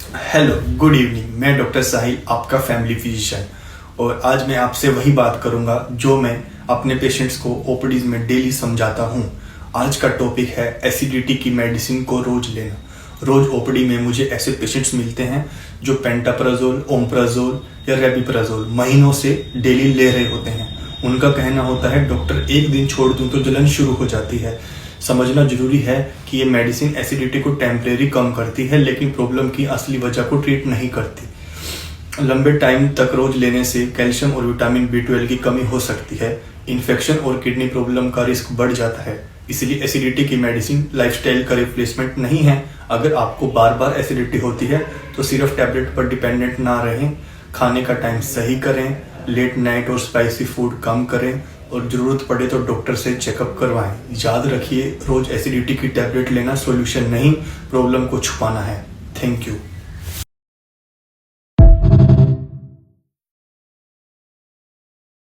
Hello, good evening. मैं doctor साहिल, आपका family physician, और आज मैं आपसे वही बात करूंगा जो मैं अपने पेशेंट्स को ओपीडीज में डेली समझाता हूं। आज का टॉपिक है एसिडिटी की मेडिसिन को रोज लेना। रोज ओपीडी में मुझे ऐसे पेशेंट्स मिलते हैं जो पेंटाप्राजोल, ओमप्राजोल या रेबिप्राजोल महीनों से डेली ले रहे होते हैं। उनका कहना होता है डॉक्टर एक दिन छोड़ दूं तो जलन शुरू हो जाती है। समझना जरूरी है कि ये मेडिसिन एसिडिटी को टेम्परेरी कम करती है, लेकिन प्रॉब्लम की असली वजह को ट्रीट नहीं करती। लंबे टाइम तक रोज लेने से कैल्शियम और विटामिन B12 की कमी हो सकती है। इन्फेक्शन और किडनी प्रॉब्लम का रिस्क बढ़ जाता है। इसलिए एसिडिटी की मेडिसिन लाइफस्टाइल का रिप्लेसमेंट नहीं है। अगर आपको बार बार एसिडिटी होती है तो सिर्फ टैबलेट पर डिपेंडेंट ना रहें। खाने का टाइम सही करें, लेट नाइट और स्पाइसी फूड कम करें, और जरूरत पड़े तो डॉक्टर से चेकअप करवाएं। याद रखिए, रोज एसिडिटी की टैबलेट लेना सॉल्यूशन नहीं, प्रॉब्लम को छुपाना है। Thank you.